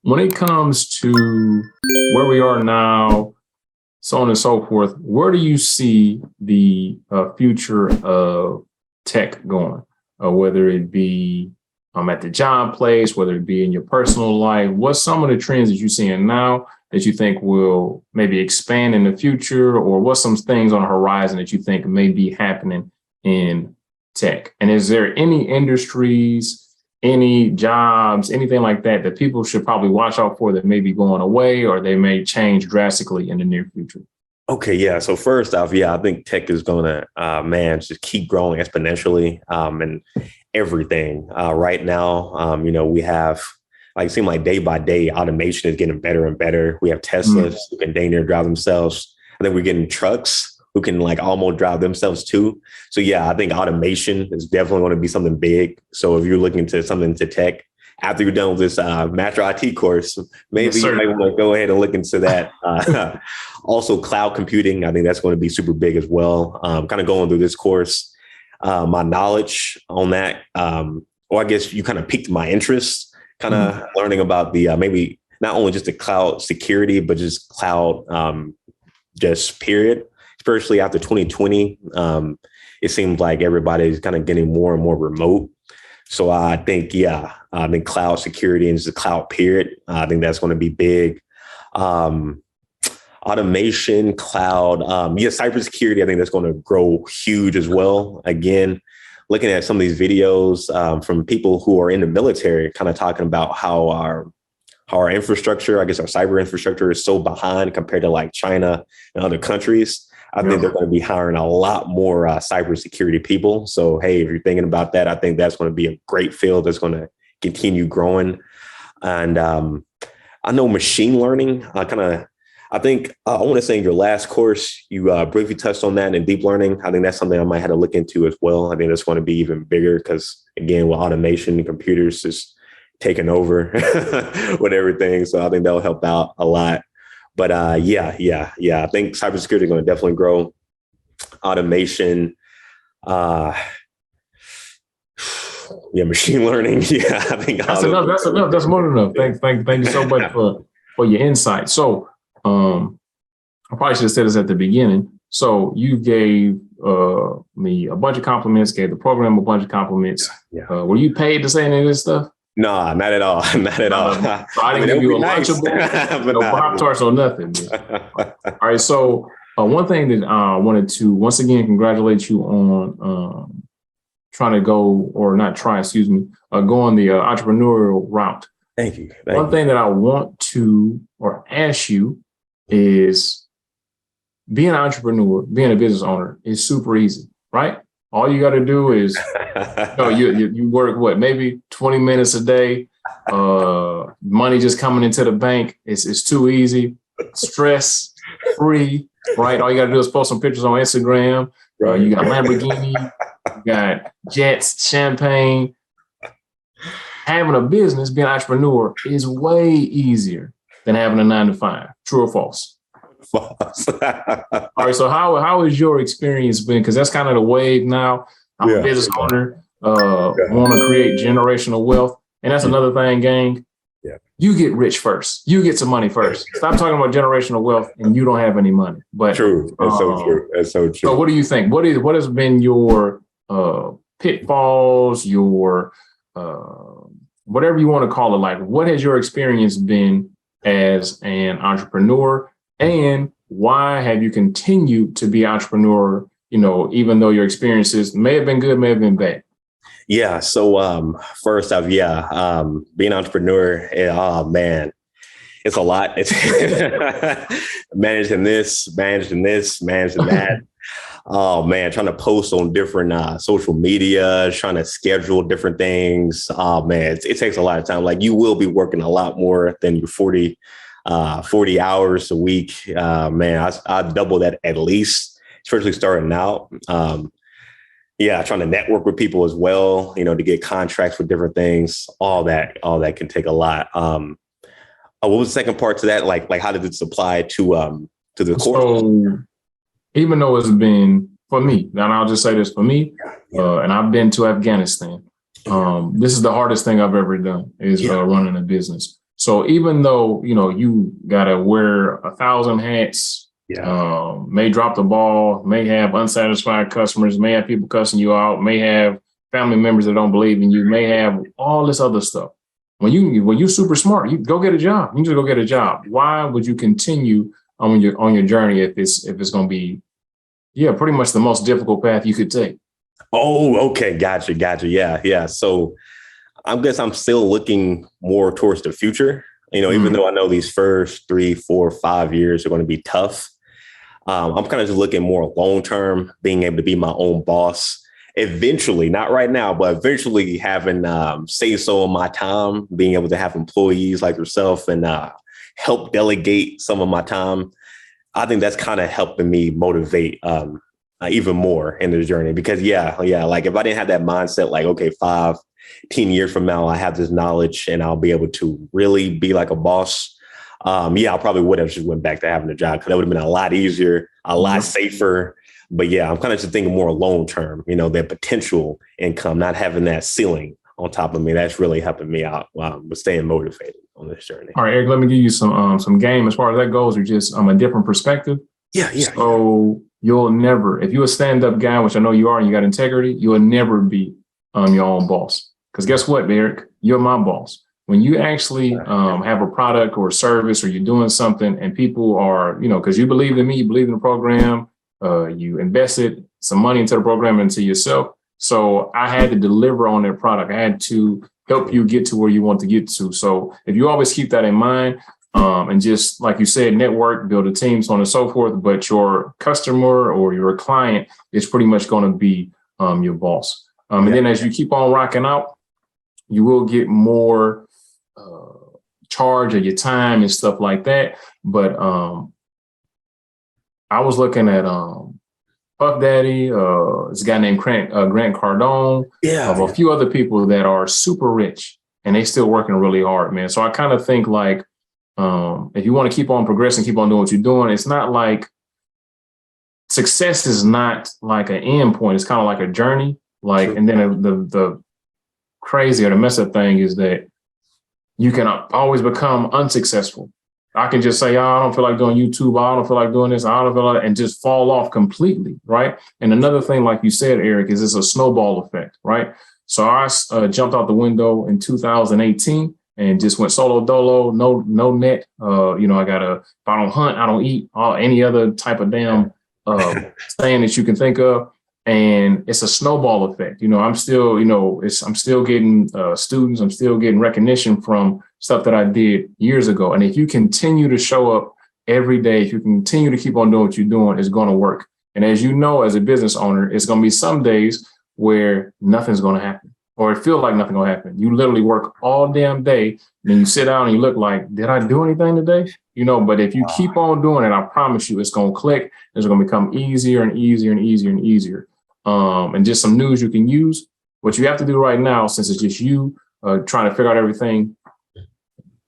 when it comes to where we are now, so on and so forth, where do you see the future of tech going? Whether it be at the job place, whether it be in your personal life, what's some of the trends that you're seeing now that you think will maybe expand in the future, or what's some things on the horizon that you think may be happening in tech? And is there any industries, any jobs, anything like that that people should probably watch out for that may be going away, or they may change drastically in the near future? Okay, yeah. So first off, yeah, I think tech is going to, just keep growing exponentially and everything. Right now, we have, like, it seems like day by day, automation is getting better and better. We have Teslas who can dang near drive themselves. And then we're getting trucks who can like almost drive themselves too. So yeah, I think automation is definitely going to be something big. So if you're looking to something to tech, after you're done with this Master I.T course, maybe you might want to go ahead and look into that. Also, cloud computing, I think that's going to be super big as well. Kind of going through this course, my knowledge on that, or I guess you kind of piqued my interest, kind of learning about the maybe not only just the cloud security, but just cloud just period. Especially after 2020, it seems like everybody's kind of getting more and more remote. So I think, yeah, I think cloud security and just the cloud period, I think that's going to be big. Automation, cloud, cybersecurity, I think that's going to grow huge as well. Again, looking at some of these videos from people who are in the military, kind of talking about how our infrastructure, I guess our cyber infrastructure is so behind compared to like China and other countries. I think they're going to be hiring a lot more cybersecurity people. So, hey, if you're thinking about that, I think that's going to be a great field that's going to continue growing. And I know machine learning, I think I want to say in your last course, you briefly touched on that, and deep learning. I think that's something I might have to look into as well. I think that's going to be even bigger because, again, with automation and computers just taking over with everything. So I think that'll help out a lot. But yeah. I think cybersecurity is going to definitely grow. Automation, machine learning. Yeah, I think that's enough. That's enough. That's more than enough. Thank you so much for your insight. So I probably should have said this at the beginning. So you gave me a bunch of compliments, gave the program a bunch of compliments. Yeah. Were you paid to say any of this stuff? No, not at all. Not at all. So I didn't give you a Lunchable, no Pop-Tarts or nothing. All right. So one thing that I wanted to once again congratulate you on trying to go, or not try, excuse me, go on the entrepreneurial route. Thank you. One thing that I want to or ask you is being an entrepreneur, being a business owner is super easy, right? All you got to do is, you work maybe 20 minutes a day. Money just coming into the bank. It's too easy. Stress free, right? All you got to do is post some pictures on Instagram. You got Lamborghini, you got jets, champagne. Having a business, being an entrepreneur is way easier than having a 9-to-5. True or false? False. All right. So how has your experience been? Because that's kind of the wave now. I'm a business owner, want to create generational wealth. And that's another thing, gang. Yeah. You get rich first. You get some money first. Stop talking about generational wealth and you don't have any money. But true. That's so true. That's so true. So what do you think? What has been your pitfalls, your whatever you want to call it? Like, what has your experience been as an entrepreneur? And why have you continued to be an entrepreneur, even though your experiences may have been good, may have been bad? Yeah. So first off, being an entrepreneur, man, it's a lot. It's managing that. Oh, man, trying to post on different social media, trying to schedule different things. Oh, man, it takes a lot of time. Like, you will be working a lot more than your 40 hours a week. Man, I double that at least, especially starting out. Trying to network with people as well, to get contracts with different things. All that can take a lot. What was the second part to that? Like how did this apply to the course? So even though it's been for me, and I'll just say this for me, and I've been to Afghanistan. This is the hardest thing I've ever done is running a business. So even though, you got to wear 1,000 hats, may drop the ball, may have unsatisfied customers, may have people cussing you out, may have family members that don't believe in you, may have all this other stuff. When you're super smart, you go get a job. You just go get a job. Why would you continue on your journey if it's going to be, pretty much the most difficult path you could take? Oh, okay. Gotcha. Yeah. So I guess I'm still looking more towards the future. Even though I know these first 3, 4, 5 years are going to be tough, I'm kind of just looking more long term, being able to be my own boss. Eventually, not right now, but eventually having say so in my time, being able to have employees like yourself and help delegate some of my time. I think that's kind of helping me motivate even more in the journey, because like if I didn't have that mindset, like, okay, 5, 10 years from now, I have this knowledge and I'll be able to really be like a boss. I probably would have just went back to having a job, because that would have been a lot easier, a lot safer. But I'm kind of just thinking more long term, that potential income, not having that ceiling on top of me. That's really helping me out with staying motivated on this journey. All right, Eric, let me give you some game as far as that goes, or just a different perspective. So you'll never, if you're a stand-up guy, which I know you are, and you got integrity, you'll never be your own boss. Because guess what, Eric? You're my boss. When you actually have a product or a service, or you're doing something and people are, because you believe in me, you believe in the program, you invested some money into the program and into yourself. So I had to deliver on that product. I had to help you get to where you want to get to. So if you always keep that in mind, and just like you said, network, build a team, so on and so forth, but your customer or your client is pretty much going to be your boss. And then as you keep on rocking out, you will get more charge of your time and stuff like that. But I was looking at Puff Daddy, this guy named Grant Cardone, a few other people that are super rich and they still working really hard, man. So I kind of think like, if you want to keep on progressing, keep on doing what you're doing, it's not like success is not like an end point. It's kind of like a journey. Like, and then the crazy or the mess up thing is that you can always become unsuccessful. I can just say, I don't feel like doing YouTube. I don't feel like doing this. I don't feel like, and just fall off completely. Right. And another thing, like you said, Eric, is it's a snowball effect. Right. So I jumped out the window in 2018 and just went solo dolo, no net. I if I don't hunt, I don't eat, any other type of damn saying that you can think of. And it's a snowball effect. I'm still, I'm still getting students. I'm still getting recognition from stuff that I did years ago. And if you continue to show up every day, if you continue to keep on doing what you're doing, it's going to work. And as you know, as a business owner, it's going to be some days where nothing's going to happen, or it feels like nothing's going to happen. You literally work all damn day, and then you sit down and you look like, did I do anything today? But if you keep on doing it, I promise you, it's going to click. It's going to become easier and easier and easier and easier. And just some news you can use. What you have to do right now, since it's just you trying to figure out everything,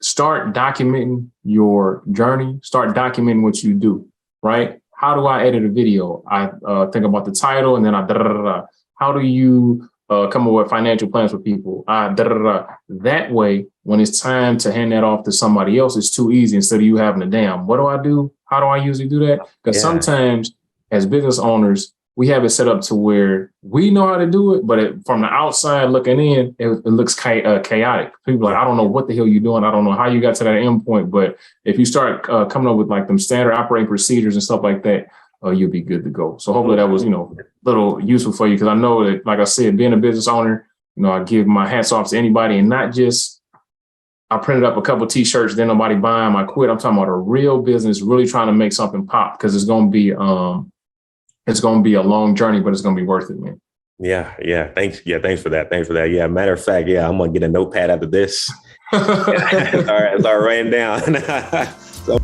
start documenting your journey. Start documenting what you do, right? How do I edit a video? I think about the title, and then how do you come up with financial plans for people? That way, when it's time to hand that off to somebody else, it's too easy. Instead of you having to, damn, what do I do? How do I usually do that? Because sometimes as business owners, we have it set up to where we know how to do it, but from the outside looking in, it looks chaotic. People are like, I don't know what the hell you're doing. I don't know how you got to that end point. But if you start coming up with like them standard operating procedures and stuff like that, you'll be good to go. So hopefully that was, a little useful for you. Because I know that, like I said, being a business owner, I give my hats off to anybody, and not just I printed up a couple of T-shirts, then nobody buy them, I quit. I'm talking about a real business, really trying to make something pop, because it's going to be a long journey, but it's going to be worth it, man. Yeah. Thanks for that. Yeah. Matter of fact, I'm going to get a notepad after this. All right. Ran down. So.